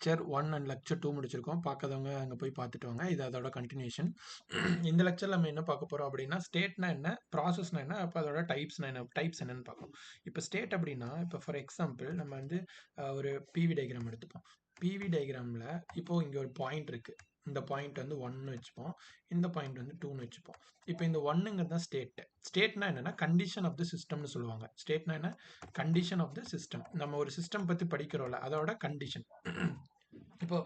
Lecture 1 and lecture 2 முடிச்சிருக்கோம். பார்க்காதவங்க அங்கே போய் பார்த்துட்டு வாங்க. இது அதோட கண்டினியூஷன். இந்த லெக்சரில் நம்ம என்ன பார்க்க போகிறோம் அப்படின்னா, ஸ்டேட்னா என்ன, ப்ராசஸ்னா என்ன, அப்போ அதோட டைப்ஸ் என்னன்னு பார்க்கணும். இப்போ ஸ்டேட் அப்படின்னா, இப்போ ஃபார் எக்ஸாம்பிள் நம்ம வந்து ஒரு பிவி டயக்ராம் எடுத்துப்போம். பிவி டயக்ராமில் இப்போ இங்கே ஒரு பாயிண்ட் இருக்குது. இந்த பாயிண்ட் வந்து 1ன்னு வச்சுப்போம், இந்த பாயிண்ட் வந்து 2ன்னு வச்சுப்போம். இப்போ இந்த 1ங்கிறது தான் ஸ்டேட். ஸ்டேட்னா என்னன்னா கண்டிஷன் ஆஃப் த சிஸ்டம்னு சொல்லுவாங்க. ஸ்டேட்னா என்ன, கண்டிஷன் ஆஃப் த சிஸ்டம். நம்ம ஒரு சிஸ்டம் பற்றி படிக்கிறோம்ல, அதோட கண்டிஷன். இப்போ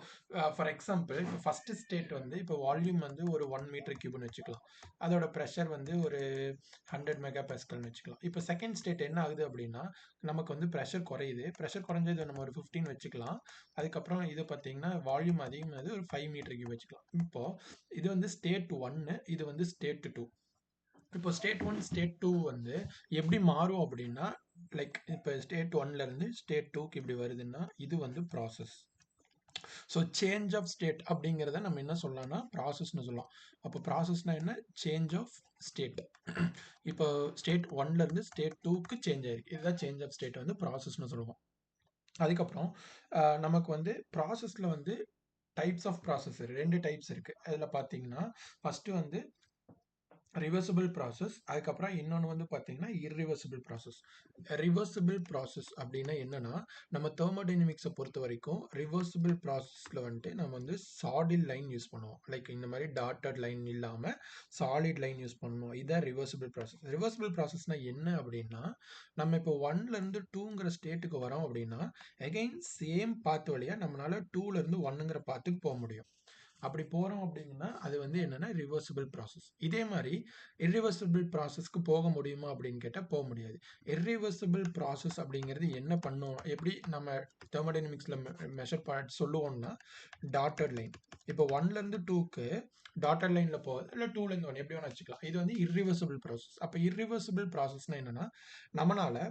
ஃபார் எக்ஸாம்பிள் இப்போ ஃபர்ஸ்ட் ஸ்டேட் வந்து இப்போ வால்யூம் வந்து ஒரு 1 மீட்டர் கியூப்னு வச்சுக்கலாம். அதோட ப்ரெஷர் வந்து ஒரு 100 மெகா பாஸ்கல்னு வச்சுக்கலாம். இப்போ செகண்ட் ஸ்டேட் என்ன ஆகுது அப்படின்னா, நமக்கு வந்து ப்ரெஷர் குறையுது. ப்ரெஷர் குறைஞ்சது நம்ம ஒரு 15 வச்சுக்கலாம். அதுக்கப்புறம் இது பார்த்தீங்கன்னா வால்யூம் அதிகமாகுது, ஒரு 5 மீட்டர் கியூப் வச்சுக்கலாம். இப்போ இது வந்து ஸ்டேட் 1, இது வந்து ஸ்டேட் 2. இப்போ ஸ்டேட் 1 ஸ்டேட் 2 வந்து எப்படி மாறும் அப்படின்னா, லைக் இப்போ ஸ்டேட் 1ல இருந்து ஸ்டேட் 2க்கு இப்படி வருதுன்னா இது வந்து process. So change of state அப்படிங்கிறத நம்ம என்ன சொல்லலாம்னா ப்ராசஸ்னு சொல்லலாம். அப்போ ப்ராசஸ்னா என்ன, சேஞ்ச் ஆஃப் ஸ்டேட். இப்போ ஸ்டேட் 1ல இருந்து ஸ்டேட் 2க்கு சேஞ்ச் ஆயிருக்கு. இதுதான் சேஞ்ச் ஆஃப் ஸ்டேட் வந்து ப்ராசஸ்னு சொல்லுவோம். அதுக்கப்புறம் நமக்கு வந்து ப்ராசஸில் வந்து டைப்ஸ் ஆஃப் ப்ராசஸ் 2 டைப்ஸ் இருக்குது. அதில் பார்த்தீங்கன்னா ஃபஸ்ட்டு வந்து ரிவர்சிபிள் ப்ராசஸ், அதுக்கப்புறம் இன்னொன்று வந்து பார்த்தீங்கன்னா இர்ரிவர்சிபிள் ப்ராசஸ். ரிவர்சிபிள் ப்ராசஸ் அப்படின்னா என்னன்னா, நம்ம தெர்மோடைனமிக்ஸை பொறுத்த வரைக்கும் ரிவர்சிபிள் ப்ராசஸில் வந்துட்டு நம்ம வந்து சாலிட் லைன் யூஸ் பண்ணுவோம். லைக் இந்த மாதிரி டாட்டட் லைன் இல்லாமல் சாலிட் லைன் யூஸ் பண்ணுவோம். இதுதான் ரிவர்சிபிள் ப்ராசஸ். ரிவர்சிபிள் ப்ராசஸ்னால் என்ன அப்படின்னா, நம்ம இப்போ 1லேருந்து 2ங்கிற ஸ்டேட்டுக்கு வரோம் அப்படின்னா அகைன் சேம் பாத் வழியாக நம்மளால 2லேருந்து 1ங்கிற பாத்துக்கு போக முடியும். அப்படி போகிறோம் அப்படின்னா அது வந்து என்னென்னா ரிவர்சிபிள் ப்ராசஸ். இதே மாதிரி இர்ரிவர்சிபிள் ப்ராசஸ்க்கு போக முடியுமா அப்படின்னு கேட்டால் போக முடியாது. இர்ரிவர்சிபிள் ப்ராசஸ் அப்படிங்கிறது என்ன பண்ணும், எப்படி நம்ம தெர்மோடைனமிக்ஸில் மெஷர் பண்ணி சொல்லுவோம்னா டாட்டட் லைன். இப்போ 1லேருந்து 2க்கு டாட்டட் லைனில் போகுது, இல்லை 2லேருந்து 1 எப்படி வேணால் வச்சுக்கலாம். இது வந்து இர்ரிவர்சிபிள் ப்ராசஸ். அப்போ இர்ரிவர்சிபிள் ப்ராசஸ்னால் என்னென்னா, நம்மளால்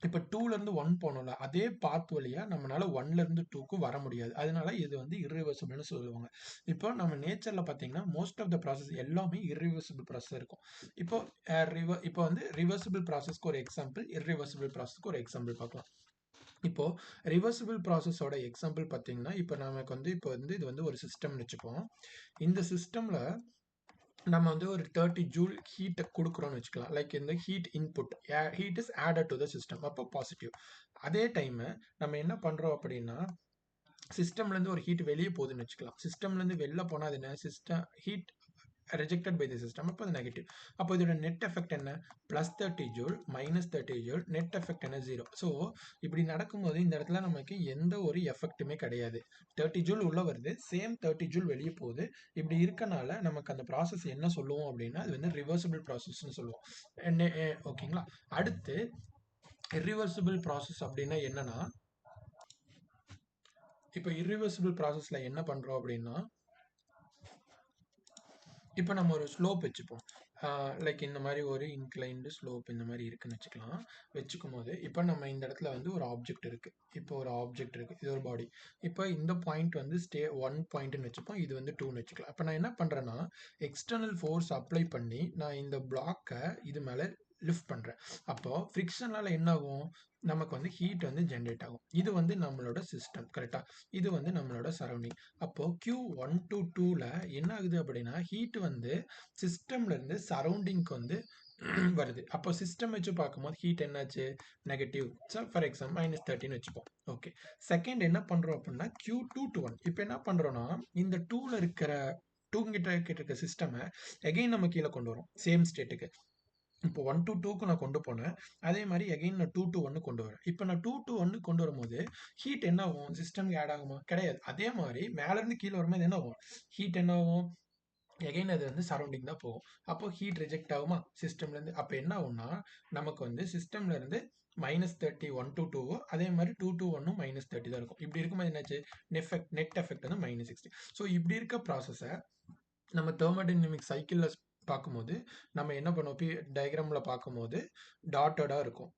இப்போ 2லேருந்து 1 போனோம்ல, அதே பாத் வழியாக நம்மளால 1லேருந்து 2க்கு வர முடியாது. அதனால இது வந்து இர்ரிவர்சிபிள்னு சொல்லுவாங்க. இப்போ நம்ம நேச்சரில் பார்த்தீங்கன்னா மோஸ்ட் ஆஃப் த ப்ராசஸ் எல்லாமே இர்ரிவர்சிபிள் ப்ராசஸ் இருக்கும். இப்போ வந்து ரிவர்சிபிள் ப்ராசஸ்க்கு ஒரு எக்ஸாம்பிள், இர்ரிவர்சிபிள் ப்ராசஸ்க்கு ஒரு எக்ஸாம்பிள் பார்க்கலாம். இப்போ ரிவர்சிபிள் ப்ராசஸோட எக்ஸாம்பிள் பார்த்தீங்கன்னா, இப்போ நமக்கு வந்து இப்போ வந்து இது வந்து ஒரு சிஸ்டம்னு வச்சுப்போம். இந்த சிஸ்டமில் நம்ம வந்து ஒரு 30 ஜூல் ஹீட்டை கொடுக்குறோன்னு வச்சுக்கலாம். லைக் இந்த heat input, heat is added to the system, அப்போ பாசிட்டிவ். அதே டைமு நம்ம என்ன பண்ணுறோம் அப்படின்னா, சிஸ்டம்லேருந்து ஒரு ஹீட் வெளியே போகுதுன்னு வச்சுக்கலாம். சிஸ்டம்லேருந்து வெளில போனால் அது என்ன, system heat rejected by the system, அப்போ அது நெகட்டிவ். அப்போ இதோட நெட் எஃபெக்ட் என்ன, +30 ஜூல் -30 ஜூல், நெட் எஃபெக்ட் என்ன 0. ஸோ இப்படி நடக்கும்போது இந்த இடத்துல நமக்கு எந்த ஒரு எஃபெக்ட்டுமே கிடையாது. 30 ஜூல் உள்ள வருது, சேம் 30 ஜூல் வெளியே போகுது. இப்படி இருக்கனால நமக்கு அந்த ப்ராசஸ் என்ன சொல்லுவோம் அப்படின்னா அது வந்து ரிவர்சிபிள் ப்ராசஸ்ன்னு சொல்லுவோம். ஓகேங்களா. அடுத்து இர்ரிவர்சிபிள் ப்ராசஸ் அப்படின்னா என்னன்னா, இப்போ இர்ரிவர்சிபிள் ப்ராசஸில் என்ன பண்ணுறோம் அப்படின்னா, இப்போ நம்ம ஒரு ஸ்லோப் வச்சுப்போம். லைக் இந்த மாதிரி ஒரு இன்க்ளைன்டு ஸ்லோப் இந்த மாதிரி இருக்குன்னு வச்சுக்கலாம். வச்சுக்கும் போது இப்போ நம்ம இந்த இடத்துல வந்து ஒரு ஆப்ஜெக்ட் இருக்குது. இப்போ ஒரு ஆப்ஜெக்ட் இருக்குது, இது ஒரு பாடி. இப்போ இந்த பாயிண்ட் வந்து 1 பாயிண்ட்னு வச்சுப்போம், இது வந்து 2ன்னு வச்சுக்கலாம். இப்போ நான் என்ன பண்ணுறேன்னா, எக்ஸ்டர்னல் ஃபோர்ஸ் அப்ளை பண்ணி நான் இந்த பிளாக்கை இது மேலே லிஃப்ட் பண்ணுறேன். அப்போது ஃப்ரிக்ஷனால் என்ன ஆகும், நமக்கு வந்து ஹீட் வந்து ஜென்ரேட் ஆகும். இது வந்து நம்மளோட சிஸ்டம், கரெக்டாக. இது வந்து நம்மளோட சரௌண்டிங். அப்போது Q1 to 2ல என்ன ஆகுது அப்படின்னா, ஹீட் வந்து சிஸ்டம்லேருந்து சரௌண்டிங்க்கு வந்து வருது. அப்போ சிஸ்டம் வச்சு பார்க்கும்போது ஹீட் என்னாச்சு, நெகட்டிவ். ஸோ ஃபார் எக்ஸாம்பிள் -30ன்னு வச்சுப்போம். ஓகே. செகண்ட் என்ன பண்ணுறோம் அப்படின்னா Q2 to 1. இப்போ என்ன பண்ணுறோன்னா, இந்த 2ல இருக்கிற 2 கிட்ட இருக்க சிஸ்டமை எகைன் நம்ம கீழே கொண்டு வரோம் சேம் ஸ்டேட்டுக்கு. இப்போ 1 to 2க்கு நான் கொண்டு போனேன், அதே மாதிரி எகைன் நான் 2 to 1 கொண்டு வரேன். இப்போ நான் 2 to 1 கொண்டு வரும்போது ஹீட் என்ன ஆகும், சிஸ்டம்க்கு ஆட் ஆகுமா, கிடையாது. அதே மாதிரி மேலேருந்து கீழே வரும்போது என்ன ஆகும், ஹீட் என்ன ஆகும், எகைன் அது வந்து சரௌண்டிங் தான் போகும். அப்போ ஹீட் ரிஜெக்ட் ஆகுமா சிஸ்டம்லேருந்து. அப்போ என்ன ஆகும்னா, நமக்கு வந்து சிஸ்டம்லேருந்து -30 1 to 2, அதே மாதிரி 2 to 1 -30 தான் இருக்கும். இப்படி இருக்கும்போது என்னாச்சு, நெட் எஃபெக்ட் வந்து -60. ஸோ இப்படி இருக்க ப்ராசஸை நம்ம தெர்மோடைனமிக் சைக்கிளில் பார்க்கும்போது நம்ம என்ன பண்ணுவோம், டயக்ராமில் பார்க்கும்போது டாட்டடாக இருக்கும்.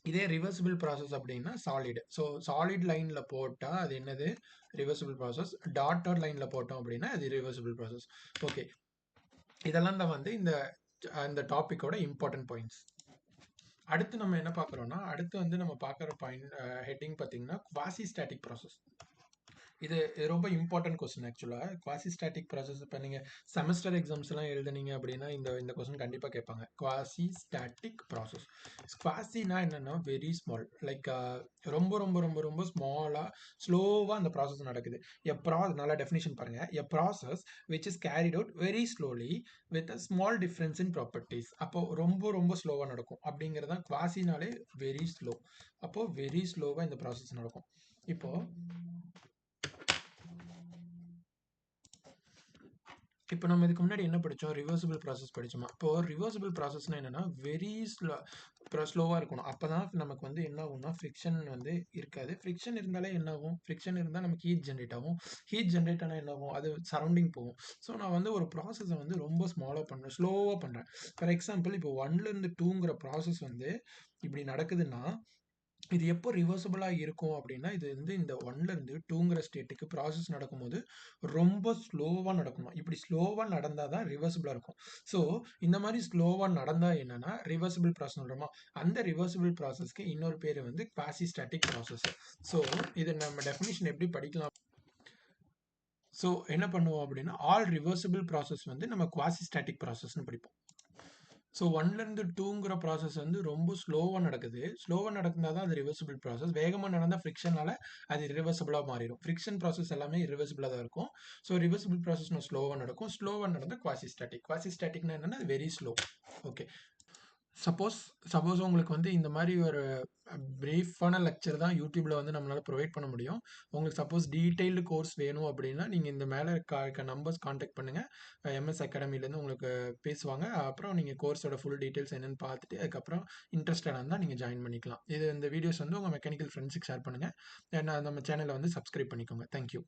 இதே ரிவர்சிபிள் ப்ராசஸ் அப்படின்னா சாலிட். ஸோ சாலிட் லைனில் போட்டால் அது என்னது, ரிவர்சிபிள் ப்ராசஸ். டாட்டட் லைனில் போட்டோம் அப்படின்னா அது ரிவர்சிபிள் ப்ராசஸ். ஓகே, இதெல்லாம் தான் வந்து இந்த டாப்பிக்கோட இம்பார்ட்டன்ட் பாயிண்ட்ஸ். அடுத்து நம்ம என்ன பார்க்குறோம்னா, அடுத்து வந்து நம்ம பார்க்குற பாயிண்ட் ஹெட்டிங் பார்த்தீங்கன்னா குவாசி ஸ்டாட்டிக் ப்ராசஸ். இது ரொம்ப இம்பார்ட்டன்ட் கொஸ்டின் ஆக்சுவலா. குவாசி ஸ்டாட்டிக் ப்ராசஸ் இப்ப நீங்க செமஸ்டர் எக்ஸாம்ஸ்லாம் எழுதுனீங்க அப்படின்னா, இந்த கொஸ்டின் கண்டிப்பா கேட்பாங்க. Quasi static process. குவாசினா என்னன்னா வெரி ஸ்மால். லைக் ரொம்ப ரொம்ப ரொம்ப ரொம்ப ஸ்மாலா, ஸ்லோவா அந்த ப்ராசஸ் நடக்குது. நல்லா டெஃபினிஷன் பாருங்க. எ process which is carried out very slowly with a small difference in properties. அப்போ ரொம்ப ரொம்ப ஸ்லோவா நடக்கும். அப்படிங்கிறது தான் குவாசினாலே வெரி ஸ்லோ. அப்போ வெரி ஸ்லோவா இந்த ப்ராசஸ் நடக்கும். இப்போ இப்போ நம்ம இதுக்கு முன்னாடி என்ன படிச்சோம்? ரிவர்சிபிள் ப்ராசஸ் படிச்சோமா? இப்போ ரிவர்சிபிள் ப்ராசஸ்னா என்னன்னா, வெரி ஸ்லோவா இருக்கணும். அப்பதான் நமக்கு வந்து என்ன ஆகும்னா, ஃப்ரிக்ஷன் வந்து இருக்காது. ஃப்ரிக்ஷன் இருந்தாலே என்ன ஆகும்? ஃப்ரிக்ஷன் இருந்தா நமக்கு ஹீட் ஜெனரேட் ஆகும். ஹீட் ஜெனரேட் ஆனா என்ன ஆகும்? அது சரவுண்டிங் போகும். ஸோ நான் வந்து ஒரு ப்ராசஸ வந்து ரொம்ப ஸ்மாலா பண்றேன். ஸ்லோவா பண்றேன். ஃபார் எக்ஸாம்பிள் இப்போ 1ல இருந்து 2ங்கிற ப்ராசஸ் வந்து இப்படி நடக்குதுன்னா, இது எப்போ ரிவர்சிபிளா இருக்கும் அப்படின்னா, இது வந்து இந்த 1ல இருந்து 2ங்கிற ஸ்டேட்டுக்கு ப்ராசஸ் நடக்கும்போது, ரொம்ப ஸ்லோவா நடக்கணும். இப்படி ஸ்லோவா நடந்தா தான் ரிவர்சிபிளா இருக்கும். ஸோ, இந்த மாரி ஸ்லோவா நடந்தா என்னன்னா, ரிவர்சிபிள் ப்ராசஸ் சொல்றோமா, அந்த ரிவர்சிபிள் ப்ராசஸ்க்கு இன்னொரு பேரு வந்து குவாசி ஸ்டாட்டிக் ப்ராசஸ். ஸோ, இது நம்ம டெஃபினிஷன் எப்படி படிக்கலாம்? ஸோ, என்ன பண்ணுவோம் அப்படின்னா, ஆல் ரிவர்சிபிள் ப்ராசஸ் வந்து நம்ம குவாசி ஸ்டாட்டிக் ப்ராசஸ்ன்னு படிப்போம். ஸோ 1ல இருந்து 2ங்கிற ப்ராசஸ் வந்து ரொம்ப ஸ்லோவா நடக்குது. ஸ்லோவா நடந்தா தான் அது ரிவர்சிபிள் ப்ராசஸ். வேகமா நடந்தா ஃப்ரிக்ஷனால அது இரிவர்சிபிளா மாறிடும். ஃப்ரிக்ஷன் ப்ராசஸ் எல்லாமே இரிவர்சிபிளா தான் இருக்கும். ஸோ ரிவர்சிபிள் ப்ராசஸ்னா ஸ்லோவா நடக்கும். ஸ்லோவா நடந்தா குவாசி ஸ்டாட்டிக். குவாசி ஸ்டாட்டிக்னா என்னன்னா very slow. Okay. Suppose suppose உங்களுக்கு வந்து இந்த மாரி ஒரு பிரீஃபான லெக்சர் தான் யூடியூப்ல வந்து நம்மளால ப்ரொவைட் பண்ண முடியும். உங்களுக்கு சப்போஸ் டீட்டெயில்டு கோர்ஸ் வேணும் அப்படின்னா, நீங்க இந்த மேல இருக்க நம்பர்ஸ் கான்டாக்ட் பண்ணுங்க. எம்எஸ் அகாடமிலேருந்து உங்களுக்கு பேசுவாங்க. அப்புறம் நீங்க கோர்ஸோட ஃபுல் டீட்டெயில்ஸ் என்னன்னு பார்த்துட்டு, அதுக்கப்புறம் இன்ட்ரஸ்டடா இருந்தா நீங்க ஜாயின் பண்ணிக்கலாம். இந்த வீடியோஸ் வந்து உங்க மெக்கானிக்கல் ஃப்ரெண்ட்ஸுக்கு ஷேர் பண்ணுங்க. நம்ம சேனல வந்து சப்ஸ்கிரைப் பண்ணிக்கோங்க. Thank you.